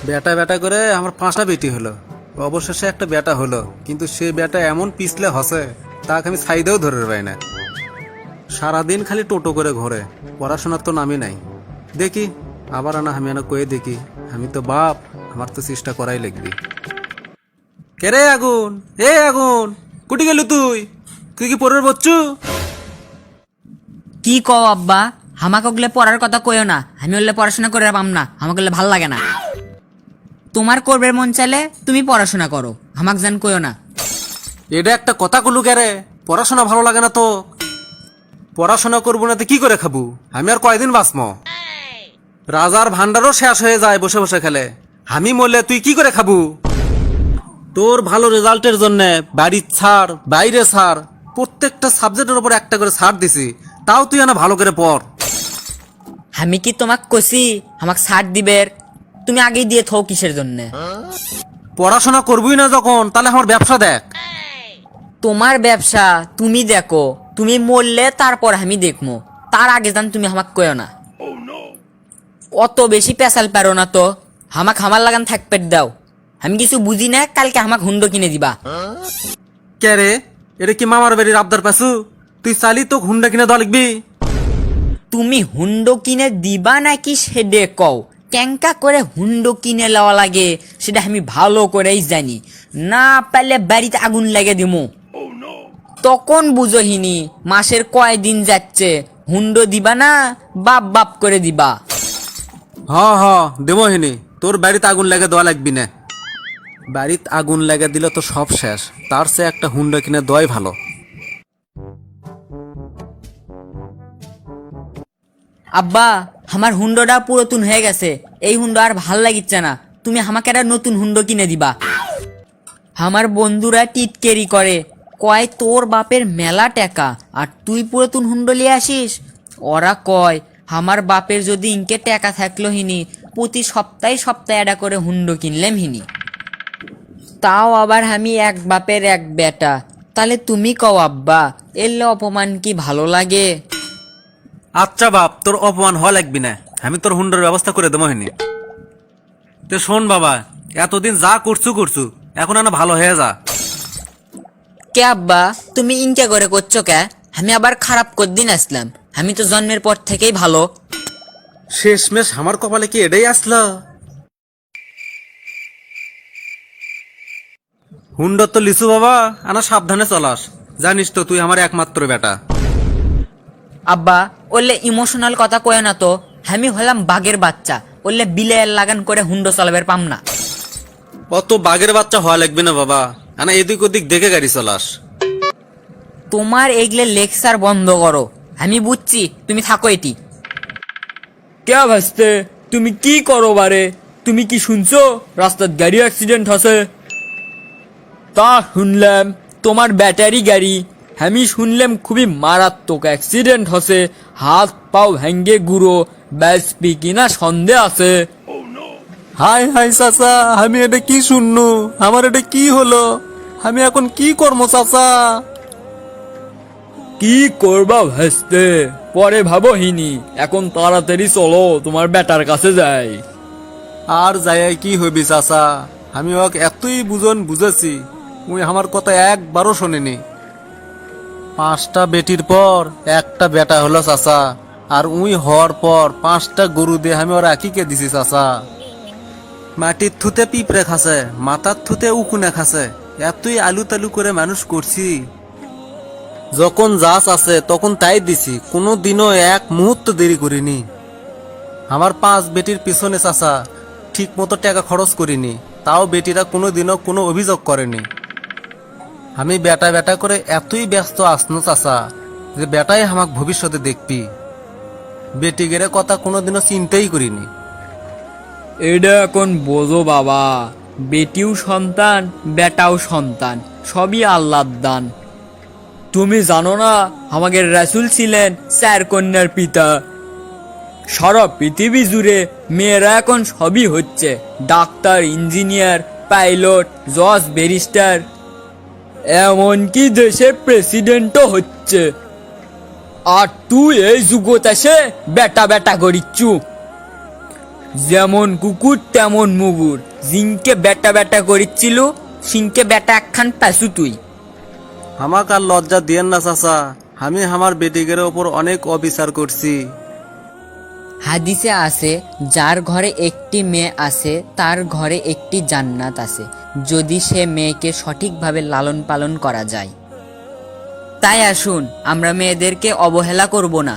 বেটা বেটা করে আমার 5টা বেটি হলো, অবশেষে একটা বেটা হলো, কিন্তু সে বেটা এমন পিছলে হসে তাকে আমি সাইডেও ধরে পাই না। সারাদিন খালি টোটো করে ঘোরে, পড়াশোনার তো নামই নাই। দেখি আবার আনা আমি আনা কয়ে দেখি, আমি তো বাপ, আমার তো চেষ্টা করাই লাগবে। কে রে আগুন, এ আগুন, কুটি গেল তুই? তুই কি পরের বচ্চু? কি কও আব্বা, আমাকে ওগুলো পড়ার কথা কইও না। আমি ওগুলো পড়াশোনা করে পাম না, আমাকে ওগুলো ভাল লাগে না। তোমার করবে মন চাইলে তুমি পড়াশোনা করো, আমাকে জান কইও না। এটা একটা কথা কলু কে রে? পড়াশোনা ভালো লাগে না তো? পড়াশোনা করবো না তো কি করে খাবো? আমি আর কয়দিন বাঁচমো? রাজার ভান্ডারও শেষ হয়ে যায় বসে বসে খেলে, আমি মরলে তুই কি করে খাবো? তোর ভালো রেজাল্টের জন্য বাড়ি ছাড়, বাইরে ছাড়, প্রত্যেকটা সাবজেক্টের উপর একটা করে ছাড় দিছি, তাও তুই না ভালো করে পড়। আমি কি তোমাক কইছি আমাকে ছাড় দিবে? তুমি আগেই দিয়ে থো কিসের জন্য? পড়াশোনা করবই না যখন, তাহলে আমার ব্যবসা দেখ। তোমার ব্যবসা তুমি দেখো, তুমি মরলে তারপর আমি দেখবো, তার আগে জান তুমি আমাকে কইও না। অত বেশি পেশাল পারো না তো, আমাকে আমার লাগান থাকবে দাও। আমি কিছু বুঝি না, কালকে আমাকে হুন্ডো কিনে দিবা। কে রে, এটা কি মামার বাড়ির আবদার পাসু? তুই চালি তো হুন্ডা কিনে দেওয়া লিখবি। তুমি হুন্ডো কিনে দিবা নাকি সেডে কও। ক্যাঙ্কা করে হুন্ডো কিনে লওয়া লাগে সেটা আমি ভালো করেই জানি। না পারলে বাড়িতে আগুন লাগে দিমু। তখন বুঝহিনি মাসের কয়দিন যাচ্ছে, হুন্ডো দিবা না বাপ বাপ করে দিবা। হ হ দেবো হিনি, তোর বাড়িতে আগুন লাগে দেওয়া লাগবি না। বাড়িতে আগুন লাগে দিলে তো সব শেষ, তার সে একটা হুন্ডা কিনে দেওয়াই ভালো। আব্বা, আমার হুন্ডোটা পুরাতন হয়ে গেছে, এই হুন্ডো আর ভাল লাগিচ্ছে না। তুমি আমাকে একটা নতুন হুন্ডো কিনে দিবা। আমার বন্ধুরা টিটকেরি করে, কয় তোর বাপের মেলা টাকা আর তুই পুরাতন হুন্ডো লিয়ে আসিস। ওরা কয় আমার বাপের যদি ইনকে টাকা থাকলো হিনি প্রতি সপ্তাহে সপ্তাহে এটা করে হুন্ডো কিনলাম হিনি। তাও আবার আমি এক বাপের এক বেটা। তাহলে তুমি কও আব্বা, এলে অপমান কি ভালো লাগে? আচ্ছা বাপ, তোর অপমান হওয়া লাগবি না, আমি তোর হুন্ডার ব্যবস্থা করে দেবো হিনি। তো শোন বাবা, এতদিন যা করছু, এখন না ভালো হয়ে যা। কে আব্বা, তুমি ইনকে করে করছো কে? আমি আবার খারাপ করদিন আসলাম? আমি তো জন্মের পর থেকেই ভালো। শেষমেশ আমার কপালে কি এটাই আসলো? হুন্ডা তো লিসু বাবা, আনা সাবধানে চলাস, জানিস তো তুই আমার একমাত্র বেটা। আব্বা, ওলে ইমোশনাল কথা কয়ে না তো। আমি হলাম বাঘের বাচ্চা, ওলে বিলের লাগান করে হুন্ডো চালাবের পাম না। অত বাঘের বাচ্চা হওয়া লাগবে না বাবা, আনা এদিক ওদিক দেখে গাড়ি চলাস। তোমার এইগুলো লেকচার বন্ধ করো, আমি বুঝছি, তুমি থাকো এটি। কে ভাসতে, তুমি কি করো বারে? তুমি কি শুনছো রাস্তার গাড়ি অ্যাক্সিডেন্ট হসে? তা শুনলাম, তোমার ব্যাটারি গাড়ি। আমি শুনলাম খুবই মারাত্মক অ্যাক্সিডেন্ট হসে, হাত পাও ভেঙ্গে গুঁড়ো, ব্যাসপি কিনা সন্দেহ আছে। হাই হাই চাচা, আমি এটা কি শুননু? আমার এটা কি হলো? আমি এখন কি করবো চাচা? কি করবা ভাসতে, পরে ভাবো হিনি, এখন তাড়াতাড়ি চলো তোমার বেটার কাছে যাই। আর যাই কি হবি চাচা, আমি ওকে এতই বুঝেছি, উই আমার কথা একবারও শোনেনি। 5টা বেটির পর একটা বেটা হলো চাচা, আর উই হওয়ার পর 5টা গরু দিয়ে আমি ওরা একইকে দিছি চাচা। মাটির থুতে পিঁপড়ে খাসে, মাথার থুতে উকুনে খাসে, এতই আলু তালু করে মানুষ করছি। যখন যাস আছে তখন তাই দিছি, কোনো দিনও এক মুহূর্ত দেরি করিনি। আমার 5 বেটির পিছনে চাচা ঠিক মতো টাকা খরচ করিনি, তাও বেটিরা কোনো দিনও কোনো অভিযোগ করেনি। আমি বেটা বেটা করে এতই ব্যস্ত আসনো চাচা যে বেটাই আমাকে ভবিষ্যতে দেখবি, বেটি গেরে কথা কোনোদিনও চিন্তাই করিনি। এটা এখন বোঝো বাবা, বেটিও সন্তান বেটাও সন্তান, সবই আল্লাহর দান। তুমি জানো না আমাদের রাসূল ছিলেন 4 কন্যার পিতা। সারা পৃথিবী জুড়ে মেয়েরা এখন সবই হচ্ছে, ডাক্তার, ইঞ্জিনিয়ার, পাইলট, জজ, ব্যারিস্টার, এমনকি দেশের প্রেসিডেন্টও হচ্ছে। আর তুই এই যুগত এসে বেটা বেটা করিচ্ছু। যেমন কুকুর তেমন মুগুর, জিংকে বেটা বেটা করিচ্ছিল, সিংকে বেটা একখান পাসু তুই। আমাকে আর লজ্জা দিয়েন না চাচা, আমি আমার বেটিকের ওপর অনেক অবিচার করছি। হাদিসে আছে, যার ঘরে একটি মেয়ে আছে তার ঘরে একটি জান্নাত আছে, যদি সে মেয়েকে সঠিকভাবে লালন পালন করা যায়। তাই আসুন আমরা মেয়েদেরকে অবহেলা করব না।